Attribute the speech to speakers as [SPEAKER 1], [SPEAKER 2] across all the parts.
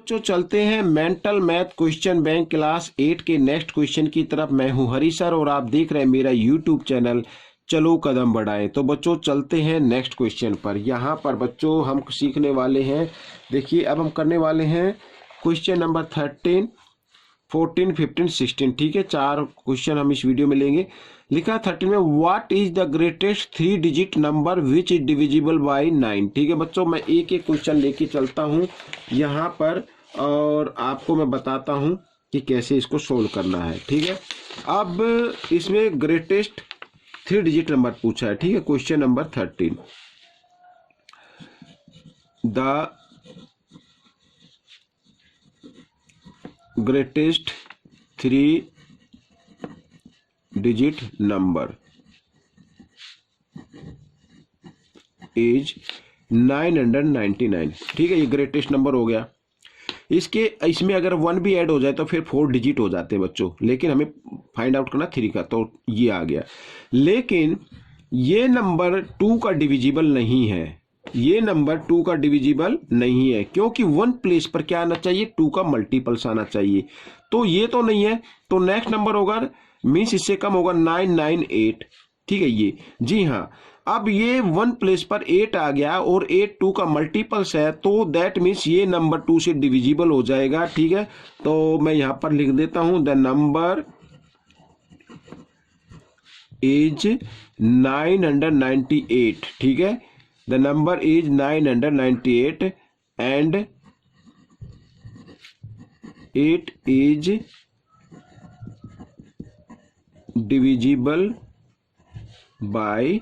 [SPEAKER 1] बच्चों चलते हैं mental math question bank class 8 के नेक्स्ट क्वेश्चन की तरफ। मैं हूं हरी सर और आप देख रहे हैं मेरा यूट्यूब चैनल चलो कदम बढ़ाएं। तो बच्चों चलते हैं नेक्स्ट क्वेश्चन पर। यहाँ पर बच्चों हम सीखने वाले हैं, देखिए अब हम करने वाले हैं क्वेश्चन नंबर 13, 14, 15, 16। ठीक है, 4 क्वेश्चन हम इस वीडियो में लेंगे। लिखा 13 में what is the greatest 3 digit number which is divisible bye 9। ठीक है बच्चों, मैं एक एक क्वेश्चन लेके चलता हूँ यहाँ पर और आपको मैं बताता हूँ कि कैसे इसको सोल्व करना है। ठीक है, अब इसमें ग्रेटेस्ट 3 डिजिट नंबर पूछा है। ठीक है, question number 13, the greatest 3 digit number is 999। ठीक है, ये ग्रेटेस्ट नंबर हो गया। इसमें अगर 1 भी ऐड हो जाए तो फिर 4 डिजिट हो जाते हैं बच्चों, लेकिन हमें फाइंड आउट करना 3 का, तो ये आ गया। लेकिन ये नंबर 2 का डिविजिबल नहीं है, ये नंबर 2 का डिविजिबल नहीं है, क्योंकि 1 प्लेस पर क्या आना चाहिए, 2 का मल्टीपल्स आना चाहिए। तो ये तो नहीं है, तो नेक्स्ट नंबर होगा मीन्स इससे कम होगा 998। ठीक है, ये जी हाँ। अब ये 1 प्लेस पर 8 आ गया और 8 2 का मल्टीपल्स है, तो दैट मीन्स ये नंबर 2 से डिविजिबल हो जाएगा। ठीक है, तो मैं यहां पर लिख देता हूं द नंबर इज 998। ठीक है, the number is 998 and it is divisible bye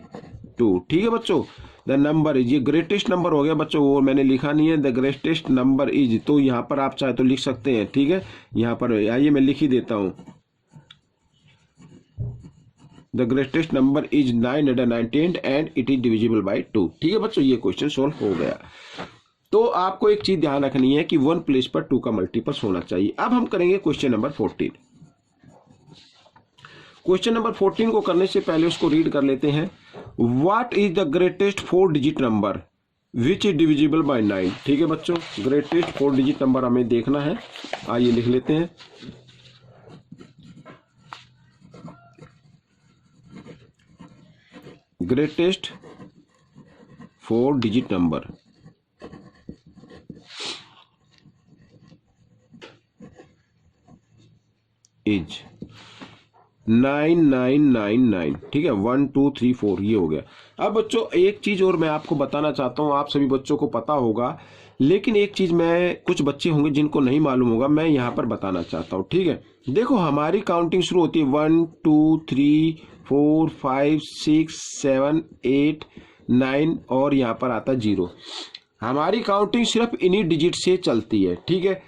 [SPEAKER 1] 2। ठीक है बच्चों, द नंबर इज, ये ग्रेटेस्ट नंबर हो गया बच्चों, वो मैंने लिखा नहीं है, द ग्रेटेस्ट नंबर इज, तो यहां पर आप चाहे तो लिख सकते हैं। ठीक है, यहां पर आइए मैं लिख ही देता हूं, the greatest number is 998 and it is divisible bye 2। ठीक है बच्चों, ये क्वेश्चन सोल्व हो गया। तो आपको एक चीज ध्यान रखनी है कि 1 प्लेस पर 2 का मल्टीपल्स होना चाहिए। अब हम करेंगे क्वेश्चन नंबर 14। क्वेश्चन नंबर 14 को करने से पहले उसको रीड कर लेते हैं। What is the greatest 4 digit number which is divisible bye 9। ठीक है बच्चों, ग्रेटेस्ट 4 डिजिट नंबर हमें देखना है, आइए लिख लेते हैं। Greatest 4 digit number is 9999। ठीक है, 1 2 3 4 ये हो गया। अब बच्चों एक चीज और मैं आपको बताना चाहता हूं, आप सभी बच्चों को पता होगा, लेकिन एक चीज मैं, कुछ बच्चे होंगे जिनको नहीं मालूम होगा, मैं यहां पर बताना चाहता हूं। ठीक है, देखो हमारी काउंटिंग शुरू होती है 1 2 3 4 5 6 7 8 9 और यहां पर आता 0। हमारी काउंटिंग सिर्फ इन्हीं डिजिट से चलती है। ठीक है,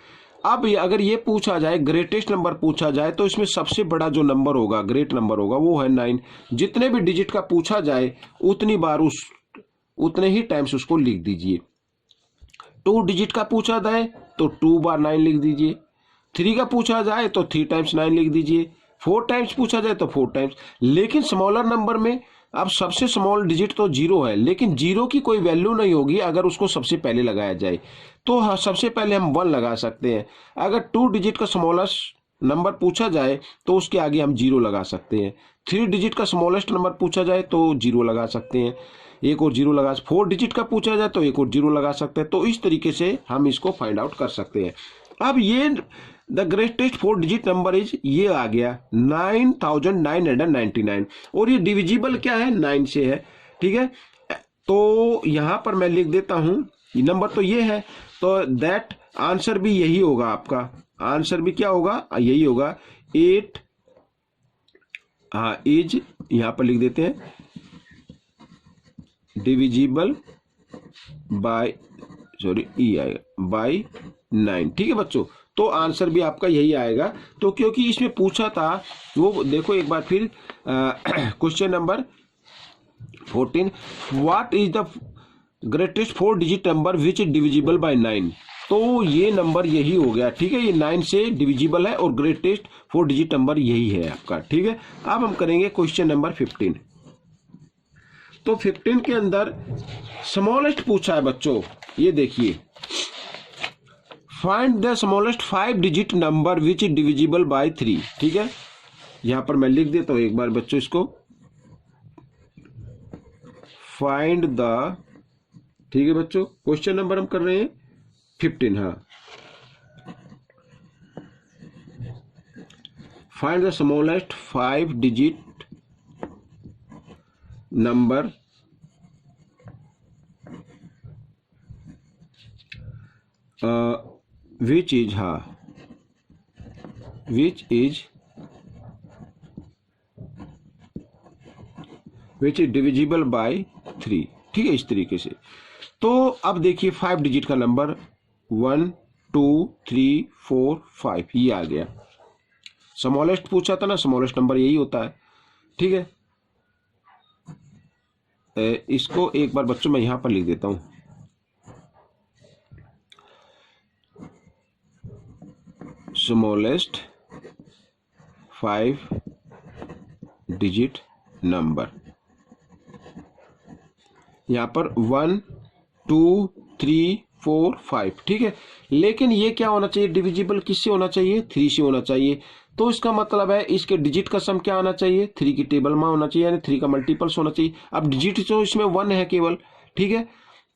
[SPEAKER 1] अब अगर ये पूछा जाए, ग्रेटेस्ट नंबर पूछा जाए, तो इसमें सबसे बड़ा जो नंबर होगा, ग्रेट नंबर होगा, वो है 9। जितने भी डिजिट का पूछा जाए उतनी बार उतने ही टाइम्स उसको लिख दीजिए। 2 डिजिट का पूछा जाए तो 2 बार 9 लिख दीजिए, 3 का पूछा जाए तो 3 टाइम्स 9 लिख दीजिए, 4 टाइम्स पूछा जाए तो 4 टाइम्स। लेकिन स्मॉलर नंबर में अब सबसे स्मॉल डिजिट तो 0 है, लेकिन 0 की कोई वैल्यू नहीं होगी अगर उसको सबसे पहले लगाया जाए। तो हाँ, सबसे पहले हम 1 लगा सकते हैं। अगर 2 डिजिट का स्मॉलेस्ट नंबर पूछा जाए तो उसके आगे हम 0 लगा सकते हैं। 3 डिजिट का स्मॉलेस्ट नंबर पूछा जाए तो 0 लगा सकते हैं, एक और 0 लगा। 4 डिजिट का पूछा जाए तो एक और 0 लगा सकते हैं। तो इस तरीके से हम इसको फाइंड आउट कर सकते हैं। अब ये the greatest 4 digit number is, ये आ गया 9999 और ये डिविजिबल क्या है, 9 से है। ठीक है, तो यहां पर मैं लिख देता हूं, ये नंबर तो ये है, तो दैट आंसर भी यही होगा, आपका आंसर भी क्या होगा, यही होगा 8। हाँ, इज यहां पर लिख देते हैं डिविजिबल बाय, सॉरी ई आएगा बाय 9। ठीक है बच्चों, तो आंसर भी आपका यही आएगा। तो क्योंकि इसमें पूछा था, वो देखो एक बार फिर question number 14, what is the greatest 4 digit number which is divisible bye 9। तो ये नंबर यही हो गया। ठीक है, ये 9 से डिविजिबल है और ग्रेटेस्ट 4 डिजिट नंबर यही है आपका। ठीक है, अब हम करेंगे क्वेश्चन नंबर 15। तो 15 के अंदर स्मॉलेस्ट पूछा है बच्चों, ये देखिए find the smallest 5 digit number which is divisible bye 3। ठीक है, यहां पर मैं लिख देता हूं एक बार बच्चों इसको। फाइंड द, ठीक है बच्चों, क्वेश्चन नंबर हम कर रहे हैं 15। हाँ, find the smallest 5 digit number which is, हाँ, विच इज डिविजिबल बाय 3। ठीक है, इस तरीके से। तो अब देखिए 5 डिजिट का नंबर 1 2 3 4 5 ये आ गया। स्मॉलेस्ट पूछा था ना, स्मॉलेस्ट नंबर यही होता है। ठीक है, इसको एक बार बच्चों मैं यहां पर लिख देता हूं। स्मॉलेस्ट 5 डिजिट नंबर, यहां पर 1 2 3 4 5। ठीक है, लेकिन ये क्या होना चाहिए, डिविजिबल किससे होना चाहिए, 3 से होना चाहिए। तो इसका मतलब है इसके डिजिट का सम क्या आना चाहिए, 3 की टेबल में होना चाहिए, यानी 3 का मल्टीपल्स होना चाहिए। अब डिजिट तो इसमें 1 है केवल। ठीक है,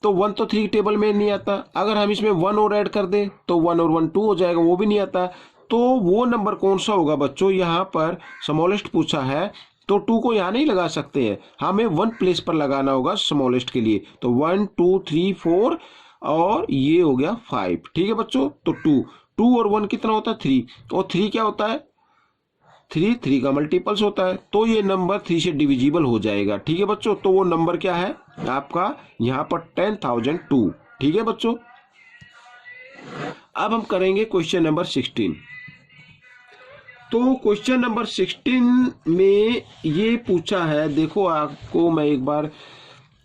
[SPEAKER 1] तो 1 तो 3 की टेबल में नहीं आता। अगर हम इसमें 1 और ऐड कर दें तो 1 और 1 2 हो जाएगा, वो भी नहीं आता। तो वो नंबर कौन सा होगा बच्चों, यहाँ पर स्मॉलेस्ट पूछा है तो 2 को यहाँ नहीं लगा सकते हैं, हमें 1 प्लेस पर लगाना होगा स्मॉलेस्ट के लिए। तो 1 2 3 4 और ये हो गया 5। ठीक है बच्चों, तो 2 और 1 कितना होता है, 3, और 3 क्या होता है, 3 का मल्टीपल्स होता है। तो ये नंबर 3 से डिविजिबल हो जाएगा। ठीक है बच्चों, तो वो नंबर क्या है आपका यहाँ पर 10,002। ठीक है बच्चों, अब हम करेंगे क्वेश्चन नंबर 16। तो क्वेश्चन नंबर 16 में ये पूछा है, देखो आपको मैं एक बार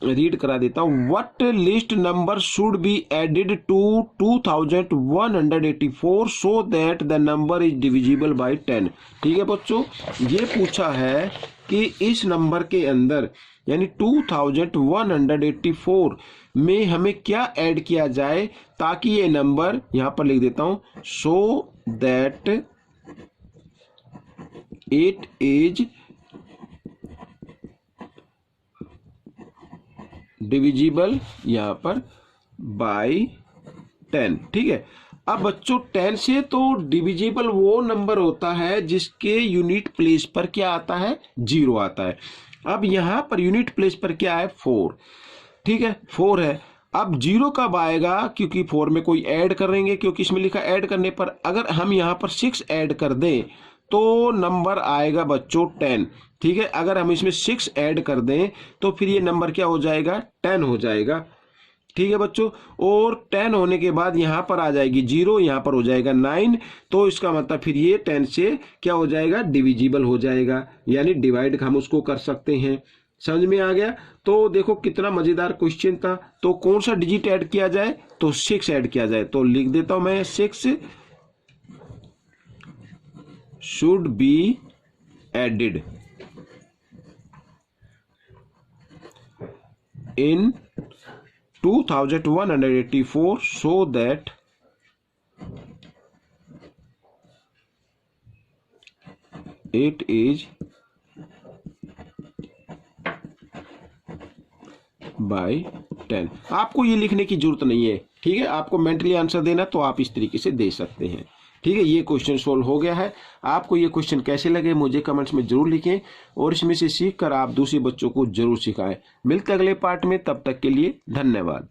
[SPEAKER 1] रीड करा देता हूं। What least number should be added to 2184 so that the number is divisible by 10। ठीक है बच्चों, ये पूछा है कि इस नंबर के अंदर यानी 2184 में हमें क्या ऐड किया जाए ताकि ये नंबर, यहां पर लिख देता हूं, so that it is divisible यहां पर बाय 10। ठीक है, अब बच्चों 10 से तो डिविजिबल वो नंबर होता है जिसके यूनिट प्लेस पर क्या आता है, 0 आता है। अब यहां पर यूनिट प्लेस पर क्या है, 4। ठीक है, 4 है। अब 0 कब आएगा, क्योंकि 4 में कोई ऐड करेंगे, क्योंकि इसमें लिखा ऐड करने पर। अगर हम यहां पर 6 ऐड कर दें तो नंबर आएगा बच्चों 10। ठीक है, अगर हम इसमें 6 ऐड कर दें तो फिर ये नंबर क्या हो जाएगा, 10 हो जाएगा। ठीक है बच्चों, और 10 होने के बाद यहां पर आ जाएगी 0, यहां पर हो जाएगा 9। तो इसका मतलब फिर ये 10 से क्या हो जाएगा, डिविजिबल हो जाएगा, यानी डिवाइड हम उसको कर सकते हैं। समझ में आ गया। तो देखो कितना मजेदार क्वेश्चन था। तो कौन सा डिजिट ऐड किया जाए, तो 6 ऐड किया जाए। तो लिख देता हूं मैं 6 should be added in 2184 so that it is by 10। आपको ये लिखने की जरूरत नहीं है। ठीक है, आपको मेंटली आंसर देना तो आप इस तरीके से दे सकते हैं। ठीक है, ये क्वेश्चन सोल्व हो गया है। आपको ये क्वेश्चन कैसे लगे मुझे कमेंट्स में जरूर लिखें, और इसमें से सीखकर आप दूसरे बच्चों को जरूर सिखाएं। मिलते अगले पार्ट में, तब तक के लिए धन्यवाद।